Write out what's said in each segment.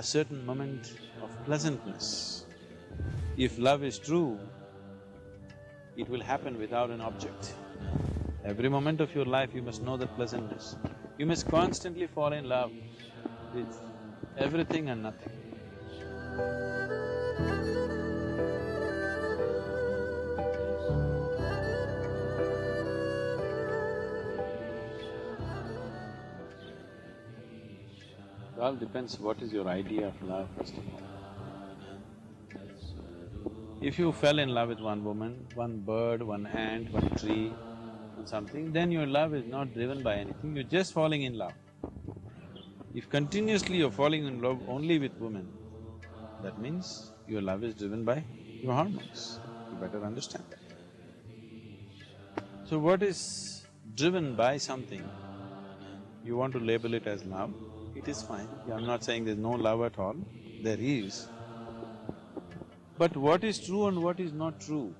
a certain moment of pleasantness. If love is true, it will happen without an object. Every moment of your life you must know that pleasantness. You must constantly fall in love with everything and nothing. It all depends what is your idea of love, first of all. If you fell in love with one woman, one bird, one ant, one tree, and something, then your love is not driven by anything, you're just falling in love. If continuously you're falling in love only with women, that means your love is driven by your hormones. You better understand that. So what is driven by something, you want to label it as love, it is fine. I'm not saying there's no love at all, there is. But what is true and what is not true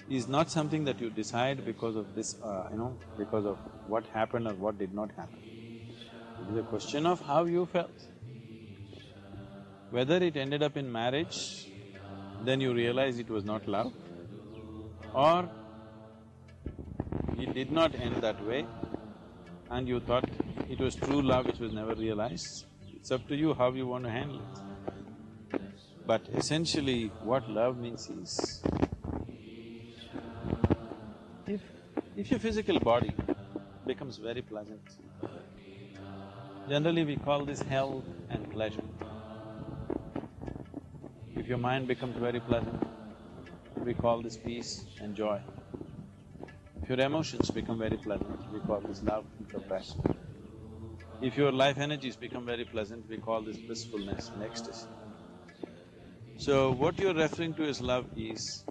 is not something that you decide because of this, because of what happened or what did not happen. It is a question of how you felt. Whether it ended up in marriage, then you realize it was not love, or it did not end that way and you thought it was true love which was never realized. It's up to you how you want to handle it. But essentially, what love means is, if your physical body becomes very pleasant, generally we call this health and pleasure. If your mind becomes very pleasant, we call this peace and joy. If your emotions become very pleasant, we call this love and compassion. If your life energies become very pleasant, we call this blissfulness and ecstasy. So what you're referring to as love is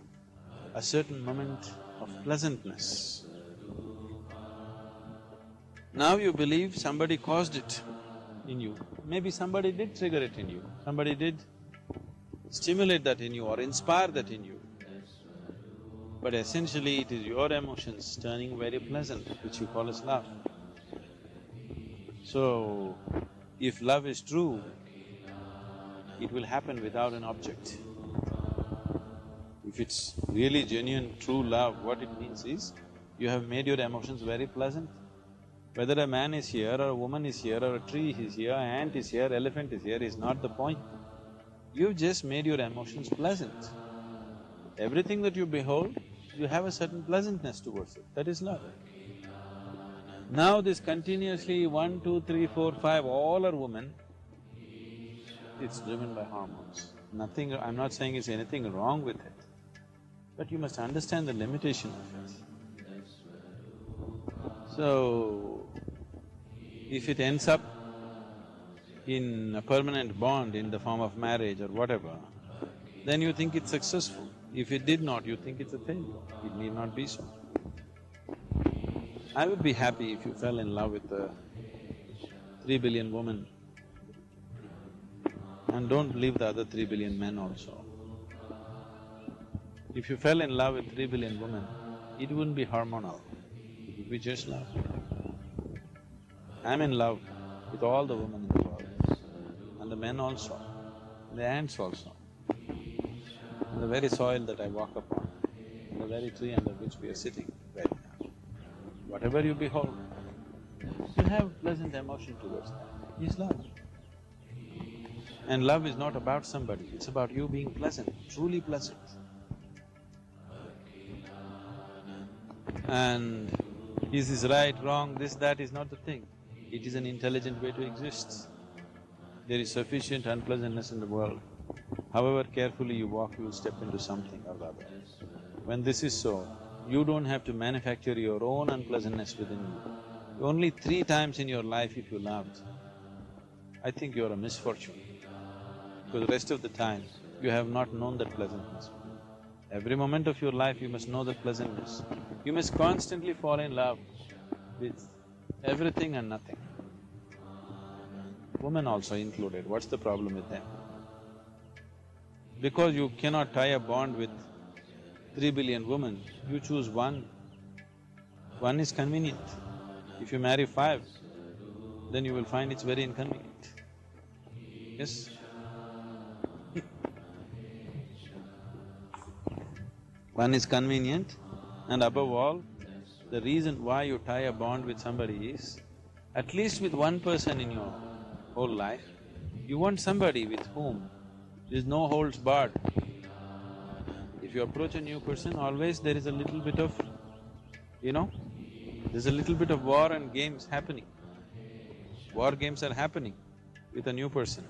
a certain moment of pleasantness. Now you believe somebody caused it in you, maybe somebody did trigger it in you, somebody did stimulate that in you or inspire that in you. But essentially it is your emotions turning very pleasant, which you call as love. So, if love is true, it will happen without an object. If it's really genuine, true love, what it means is, you have made your emotions very pleasant. Whether a man is here or a woman is here or a tree is here, an ant is here, elephant is here is not the point. You've just made your emotions pleasant. Everything that you behold, you have a certain pleasantness towards it, that is love. Now this continuously 1, 2, 3, 4, 5, all are women, it's driven by hormones. Nothing… I'm not saying there's anything wrong with it, but you must understand the limitation of it. So, if it ends up in a permanent bond in the form of marriage or whatever, then you think it's successful. If it did not, you think it's a failure. It need not be so. I would be happy if you fell in love with a 3 billion woman, and don't leave the other 3 billion men also. If you fell in love with 3 billion women, it wouldn't be hormonal, it would be just love. I'm in love with all the women in the world, and the men also, the ants also, and the very soil that I walk upon, and the very tree under which we are sitting right now. Whatever you behold, you have pleasant emotion towards that, is love. And love is not about somebody, it's about you being pleasant, truly pleasant. And is this right, wrong, this, that is not the thing. It is an intelligent way to exist. There is sufficient unpleasantness in the world. However carefully you walk, you will step into something or the other. When this is so, you don't have to manufacture your own unpleasantness within you. Only 3 times in your life if you loved, I think you're a misfortune, because the rest of the time, you have not known that pleasantness. Every moment of your life you must know that pleasantness. You must constantly fall in love with everything and nothing. Women also included, what's the problem with them? Because you cannot tie a bond with 3 billion women, you choose one. One is convenient. If you marry 5, then you will find it's very inconvenient. Yes? One is convenient, and above all, the reason why you tie a bond with somebody is, at least with one person in your whole life, you want somebody with whom there is no holds barred. If you approach a new person, always there is a little bit of, there's a little bit of war and games happening. War games are happening with a new person.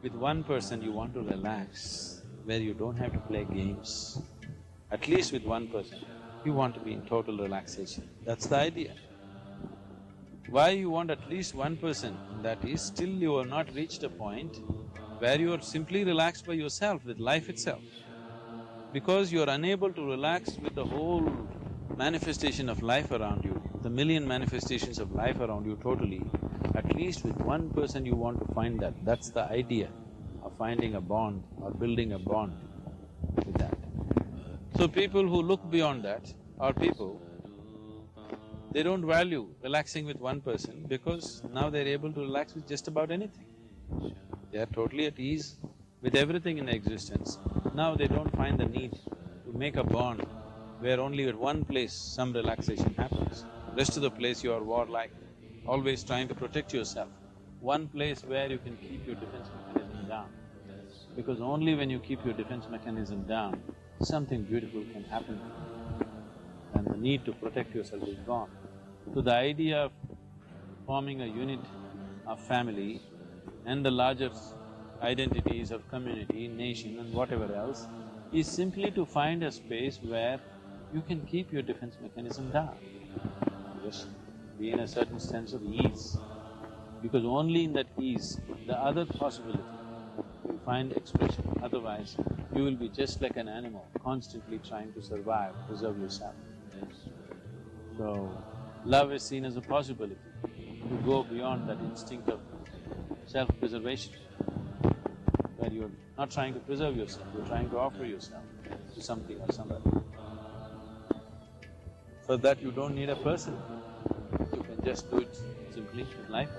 With one person you want to relax, where you don't have to play games. At least with one person, you want to be in total relaxation. That's the idea. Why you want at least one person? That is, still you have not reached a point where you are simply relaxed by yourself, with life itself. Because you are unable to relax with the whole manifestation of life around you, the million manifestations of life around you totally, at least with one person you want to find that. That's the idea of finding a bond or building a bond with that. So people who look beyond that are people, they don't value relaxing with one person because now they're able to relax with just about anything. They are totally at ease with everything in existence. Now they don't find the need to make a bond where only at one place some relaxation happens. Rest of the place you are warlike, always trying to protect yourself. One place where you can keep your defense mechanism down. Because only when you keep your defense mechanism down, something beautiful can happen and the need to protect yourself is gone. So the idea of forming a unit of family and the larger identities of community, nation and whatever else is simply to find a space where you can keep your defense mechanism down. Just be in a certain sense of ease, because only in that ease, the other possibility will find expression. Otherwise, you will be just like an animal, constantly trying to survive, preserve yourself. So, love is seen as a possibility to go beyond that instinct of self-preservation, where you're not trying to preserve yourself, you're trying to offer yourself to something or somebody. For that you don't need a person, you can just do it simply with life.